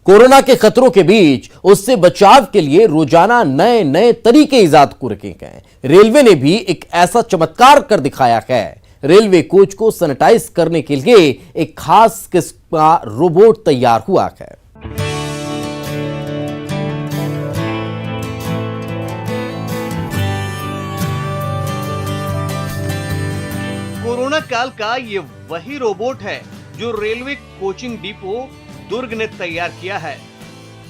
Corona के खतरों के बीच उससे बचाव के लिए रोजाना नए नए तरीके इजाद कर रखे गए। रेलवे ने भी एक ऐसा चमत्कार कर दिखाया है। रेलवे कोच को सैनिटाइज करने के लिए एक खास किस्म का रोबोट तैयार हुआ है। कोरोना काल का ये वही रोबोट है जो रेलवे कोचिंग डिपो दुर्ग ने तैयार किया है।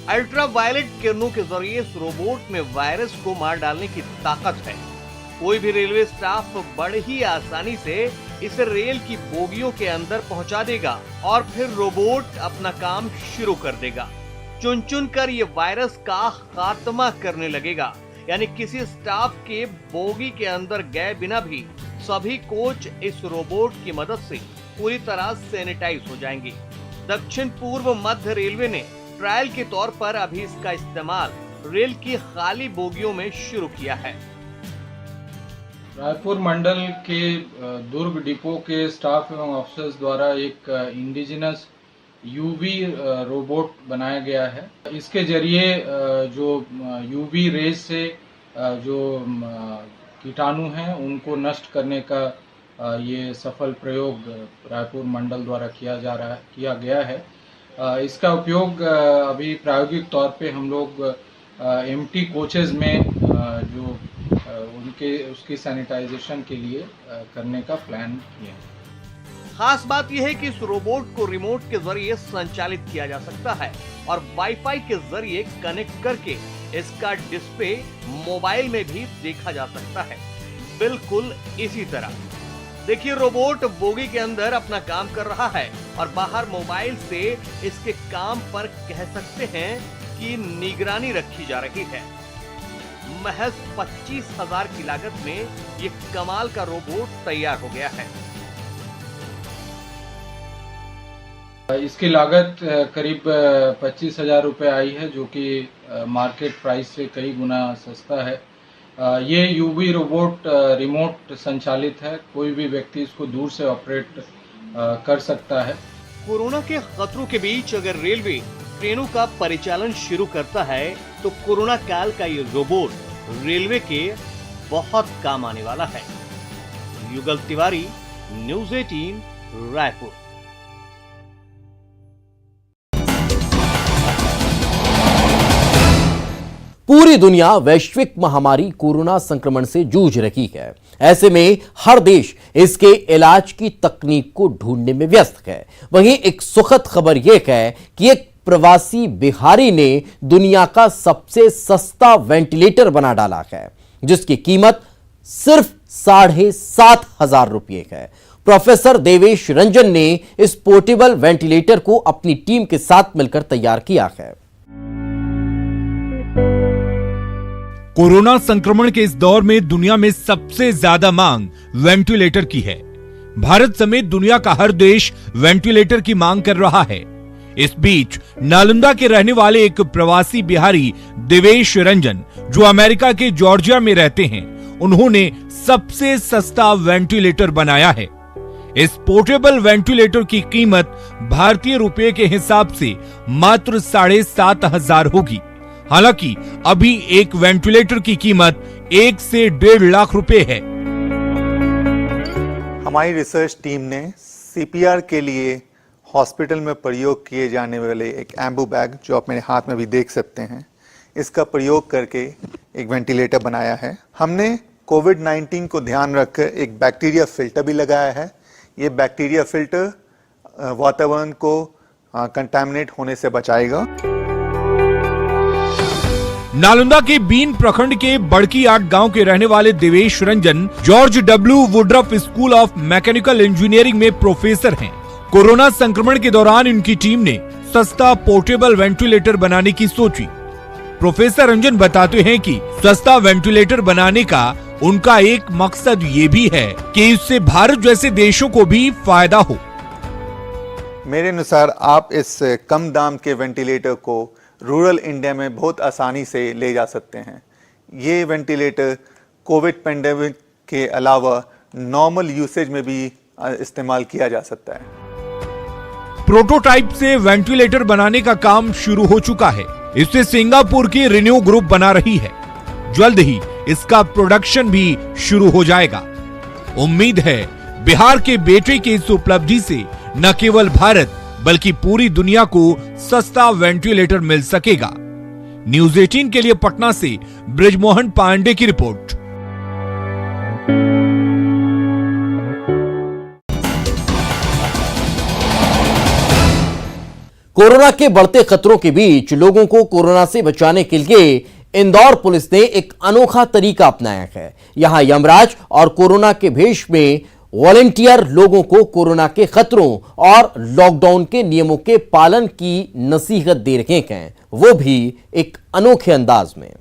अल्ट्रावायलेट किरणों के जरिए इस रोबोट में वायरस को मार डालने की ताकत है। कोई भी रेलवे स्टाफ बड़े ही आसानी से इसे रेल की बोगियों के अंदर पहुंचा देगा और फिर रोबोट अपना काम शुरू कर देगा। चुन चुन कर ये वायरस का खात्मा करने लगेगा, यानी किसी स्टाफ के बोगी के अंदर गए बिना भी सभी कोच इस रोबोट की मदद से पूरी तरह सैनिटाइज हो जाएंगे। दक्षिण पूर्व मध्य रेलवे ने ट्रायल के तौर पर अभी इसका इस्तेमाल रेल की खाली बोगियों में शुरू किया है। रायपुर मंडल के दुर्ग डिपो के स्टाफ एवं ऑफिसर्स द्वारा एक इंडिजिनस यूवी रोबोट बनाया गया है। इसके जरिए जो यूवी रेज से जो कीटाणु हैं उनको नष्ट करने का ये सफल प्रयोग रायपुर मंडल द्वारा किया गया है। इसका उपयोग अभी प्रायोगिक तौर पे हम लोग एम्प्टी कोचेज में जो उसकी सैनिटाइजेशन के लिए करने का प्लान किया है। खास बात यह है कि इस रोबोट को रिमोट के जरिए संचालित किया जा सकता है और वाईफाई के जरिए कनेक्ट करके इसका डिस्प्ले मोबाइल में भी देखा जा सकता है। बिल्कुल इसी तरह देखिए, रोबोट बोगी के अंदर अपना काम कर रहा है और बाहर मोबाइल से इसके काम पर कह सकते हैं कि निगरानी रखी जा रही है। महज 25,000 की लागत में ये कमाल का रोबोट तैयार हो गया है। इसकी लागत करीब 25,000 रुपये आई है, जो कि मार्केट प्राइस से कई गुना सस्ता है। ये यूवी रोबोट रिमोट संचालित है, कोई भी व्यक्ति इसको दूर से ऑपरेट कर सकता है। कोरोना के खतरों के बीच अगर रेलवे ट्रेनों का परिचालन शुरू करता है तो कोरोना काल का ये रोबोट रेलवे के बहुत काम आने वाला है। युगल तिवारी, न्यूज़ 18, रायपुर। पूरी दुनिया वैश्विक महामारी कोरोना संक्रमण से जूझ रही है। ऐसे में हर देश इसके इलाज की तकनीक को ढूंढने में व्यस्त है। वहीं एक सुखद खबर यह है कि एक प्रवासी बिहारी ने दुनिया का सबसे सस्ता वेंटिलेटर बना डाला है, जिसकी कीमत सिर्फ 7,500 रुपये है। प्रोफेसर देवेश रंजन ने इस पोर्टेबल वेंटिलेटर को अपनी टीम के साथ मिलकर तैयार किया है। कोरोना संक्रमण के इस दौर में दुनिया में सबसे ज्यादा मांग वेंटिलेटर की है। भारत समेत दुनिया का हर देश वेंटिलेटर की मांग कर रहा है। इस बीच नालंदा के रहने वाले एक प्रवासी बिहारी देवेश रंजन, जो अमेरिका के जॉर्जिया में रहते हैं, उन्होंने सबसे सस्ता वेंटिलेटर बनाया है। इस पोर्टेबल वेंटिलेटर की कीमत भारतीय रुपये के हिसाब से मात्र 7,500 होगी। हालांकि अभी एक वेंटिलेटर की कीमत 1 से 1.5 लाख रुपए है। हमारी रिसर्च टीम ने सीपीआर के लिए हॉस्पिटल में प्रयोग किए जाने वाले एक एम्बू बैग, जो आप मेरे हाथ में भी देख सकते हैं, इसका प्रयोग करके एक वेंटिलेटर बनाया है। हमने कोविड-19 को ध्यान रखकर एक बैक्टीरिया फिल्टर भी लगाया है। ये बैक्टीरिया फिल्टर वातावरण को कंटामिनेट होने से बचाएगा। नालंदा के बीन प्रखंड के बड़की आट गांव के रहने वाले Devesh Ranjan George W Woodroffe school of mechanical engineering में प्रोफेसर हैं। कोरोना संक्रमण के दौरान इनकी टीम ने सस्ता पोर्टेबल वेंटिलेटर बनाने की सोची। प्रोफेसर रंजन बताते हैं कि सस्ता वेंटिलेटर बनाने का उनका एक मकसद ये भी है कि इससे भारत जैसे देशों को भी फायदा हो। मेरे अनुसार आप इस कम दाम के वेंटिलेटर को रूरल इंडिया में बहुत आसानी से ले जा सकते हैं। ये वेंटिलेटर कोविड पेंडेमिक के अलावा नॉर्मल यूसेज में भी इस्तेमाल किया जा सकता है। प्रोटोटाइप से वेंटिलेटर बनाने का काम शुरू हो चुका है। इसे सिंगापुर की रिन्यू ग्रुप बना रही है। जल्द ही इसका प्रोडक्शन भी शुरू हो जाएगा। उम्मीद है बिहार के बेटे की इस उपलब्धि से न केवल भारत बल्कि पूरी दुनिया को सस्ता वेंटिलेटर मिल सकेगा। न्यूज 18 के लिए पटना से ब्रिजमोहन पांडे की रिपोर्ट। कोरोना के बढ़ते खतरों के बीच लोगों को कोरोना से बचाने के लिए इंदौर पुलिस ने एक अनोखा तरीका अपनाया है। यहां यमराज और कोरोना के भेष में वॉलेंटियर लोगों को कोरोना के खतरों और लॉकडाउन के नियमों के पालन की नसीहत दे रहे हैं, वो भी एक अनोखे अंदाज में।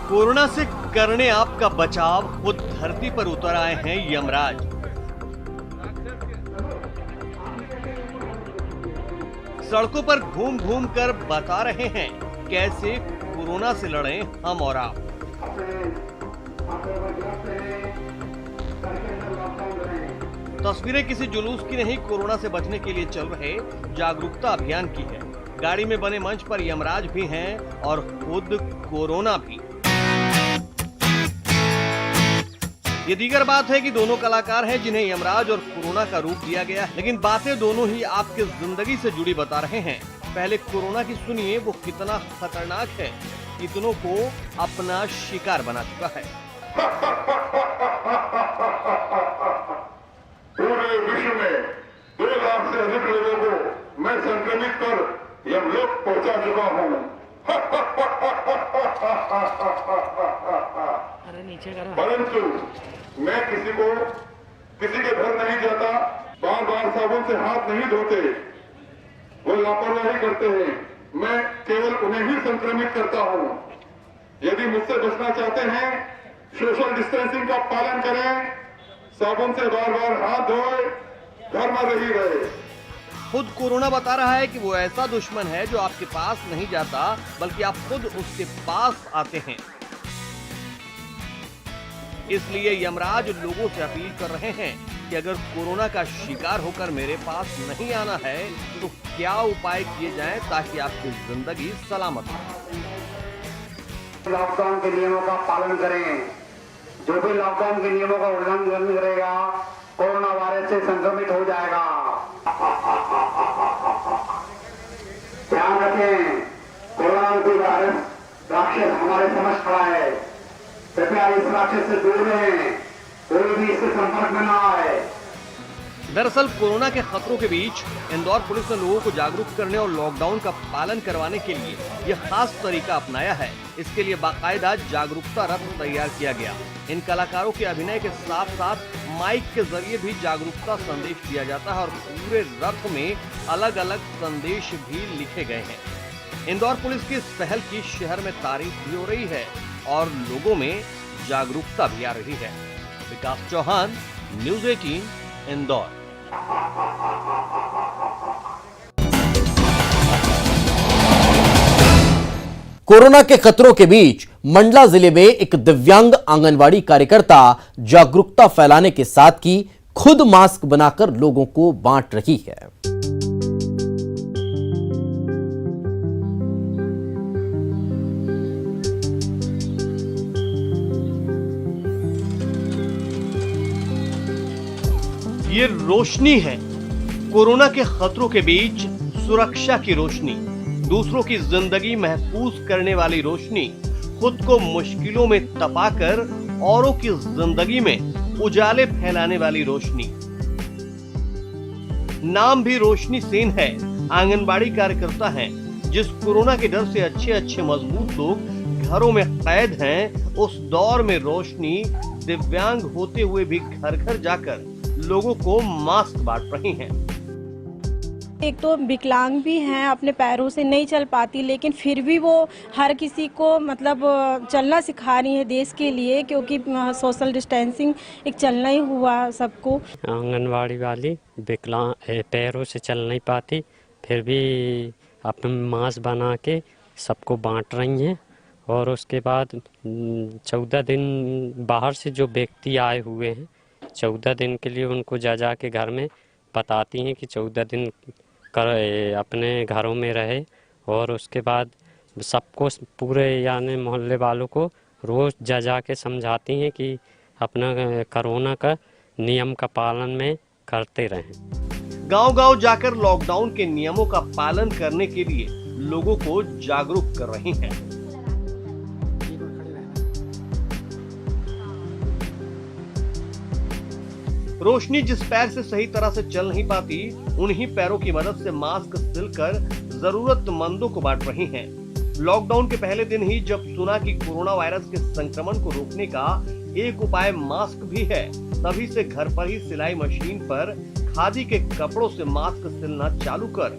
कोरोना से करने आपका बचाव खुद धरती पर उतर आए हैं यमराज। सड़कों पर घूम घूम कर बता रहे हैं कैसे कोरोना से लड़ें हम और आप। तस्वीरें किसी जुलूस की नहीं, कोरोना से बचने के लिए चल रहे जागरूकता अभियान की है। गाड़ी में बने मंच पर यमराज भी हैं और खुद कोरोना भी। ये दीगर बात है कि दोनों कलाकार हैं जिन्हें यमराज और कोरोना का रूप दिया गया है, लेकिन बातें दोनों ही आपके जिंदगी से जुड़ी बता रहे हैं। पहले कोरोना की सुनिए, वो कितना खतरनाक है, कितनों को अपना शिकार बना चुका है। पूरे विश्व में 2 लाख से अधिक लोगों को मैं संक्रमित कर यमलोक पहुंचा चुका हूँ। परंतु मैं किसी के घर नहीं जाता, बार बार साबुन से हाथ नहीं धोते, वो लापरवाही करते हैं, मैं केवल उन्हें ही संक्रमित करता हूं। यदि मुझसे बचना चाहते हैं, सोशल डिस्टेंसिंग का पालन करें, साबुन से बार बार हाथ धोए, घर में ही रहे। खुद कोरोना बता रहा है कि वो ऐसा दुश्मन है जो आपके पास नहीं जाता, बल्कि आप खुद उसके पास आते हैं। इसलिए यमराज लोगों से अपील कर रहे हैं कि अगर कोरोना का शिकार होकर मेरे पास नहीं आना है तो क्या उपाय किए जाएं ताकि आपकी जिंदगी सलामत हो। लॉकडाउन के नियमों का पालन करें। जो भी लॉकडाउन के नियमों का उल्लंघन करेगा कोरोना वायरस से संक्रमित हो जाएगा। ध्यान रखें, कोरोना वायरस राक्षस हमारे समझ खड़ा है। कृपया इस राक्षस से दूर रहें, कोई भी इसके संपर्क में ना आए। दरअसल कोरोना के खतरों के बीच इंदौर पुलिस ने लोगों को जागरूक करने और लॉकडाउन का पालन करवाने के लिए यह खास तरीका अपनाया है। इसके लिए बाकायदा जागरूकता रथ तैयार किया गया। इन कलाकारों के अभिनय के साथ साथ माइक के जरिए भी जागरूकता संदेश दिया जाता है और पूरे रथ में अलग अलग संदेश भी लिखे गए हैं। इंदौर पुलिस की इस पहल की शहर में तारीफ भी हो रही है और लोगों में जागरूकता भी आ रही है। विकास चौहान, न्यूज 18, इंदौर। कोरोना के खतरों के बीच मंडला जिले में एक दिव्यांग आंगनवाड़ी कार्यकर्ता जागरूकता फैलाने के साथ ही खुद मास्क बनाकर लोगों को बांट रही है। ये रोशनी है, कोरोना के खतरों के बीच सुरक्षा की रोशनी, दूसरों की जिंदगी महफूज करने वाली रोशनी, खुद को मुश्किलों में तपाकर औरों की जिंदगी में उजाले फैलाने वाली रोशनी। नाम भी रोशनी सेन है। आंगनबाड़ी कार्यकर्ता हैं, जिस कोरोना के डर से अच्छे मजबूत लोग घरों में कैद हैं, उस दौर में रोशनी दिव्यांग होते हुए भी घर घर जाकर लोगों को मास्क बांट रही हैं। एक तो विकलांग भी हैं, अपने पैरों से नहीं चल पाती, लेकिन फिर भी वो हर किसी को मतलब चलना सिखा रही है देश के लिए, क्योंकि सोशल डिस्टेंसिंग एक चलना ही हुआ सबको। आंगनवाड़ी वाली विकलांग पैरों से चल नहीं पाती, फिर भी अपने मास्क बना के सबको बांट रही हैं और उसके बाद 14 दिन बाहर से जो व्यक्ति आए हुए हैं 14 दिन के लिए उनको जा के घर में बताती हैं कि 14 दिन अपने घरों में रहे। और उसके बाद सबको पूरे यानी मोहल्ले वालों को रोज़ जा के समझाती हैं कि अपना कोरोना का नियम का पालन में करते रहें। गांव-गांव जाकर लॉकडाउन के नियमों का पालन करने के लिए लोगों को जागरूक कर रही हैं। रोशनी जिस पैर से सही तरह से चल नहीं पाती, उन्हीं पैरों की मदद से मास्क सिलकर जरूरतमंदों को बांट रही हैं। लॉकडाउन के पहले दिन ही जब सुना कि कोरोना वायरस के संक्रमण को रोकने का एक उपाय मास्क भी है, तभी से घर पर ही सिलाई मशीन पर खादी के कपड़ों से मास्क सिलना चालू कर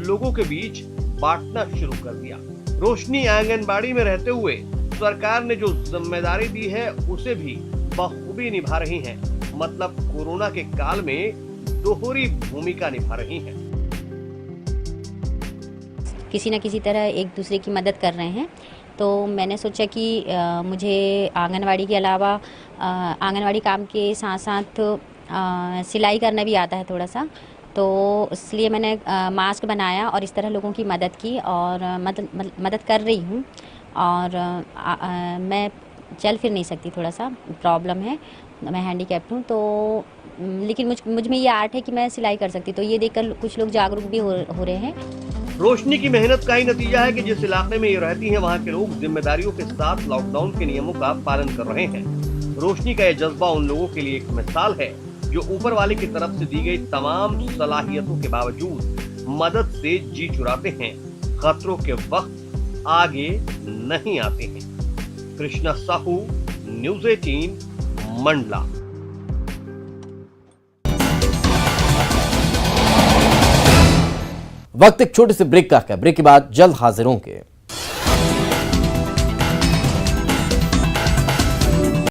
लोगों के बीच बांटना शुरू कर दिया। रोशनी आंगनबाड़ी में रहते हुए सरकार ने जो जिम्मेदारी दी है उसे भी बखूबी निभा रही हैं। मतलब कोरोना के काल में दोहरी भूमिका निभा रही हैं। किसी न किसी तरह एक दूसरे की मदद कर रहे हैं, तो मैंने सोचा कि मुझे आंगनवाड़ी के अलावा आंगनवाड़ी काम के साथ साथ सिलाई करना भी आता है थोड़ा सा, तो इसलिए मैंने मास्क बनाया और इस तरह लोगों की मदद की और मदद कर रही हूँ। और मैं चल फिर नहीं सकती, थोड़ा सा प्रॉब्लम है, मैं हैंडीकैप्ड हूँ, तो लेकिन मुझ में ये आर्ट है कि मैं सिलाई कर सकती, तो ये देखकर कुछ लोग जागरूक भी हो रहे हैं। रोशनी की मेहनत का ही नतीजा है कि जिस इलाके में ये रहती हैं वहाँ के लोग जिम्मेदारियों के साथ लॉकडाउन के नियमों का पालन कर रहे हैं। रोशनी का यह जज्बा उन लोगों के लिए एक मिसाल है जो ऊपर वाले की तरफ से दी गई तमाम सलाहियतों के बावजूद मदद से जी चुराते हैं, खतरों के वक्त आगे नहीं आते हैं। कृष्णा साहू, न्यूज़ 18, मंडला। वक्त एक छोटे से ब्रेक का है। ब्रेक के बाद जल्द हाजिर होंगे।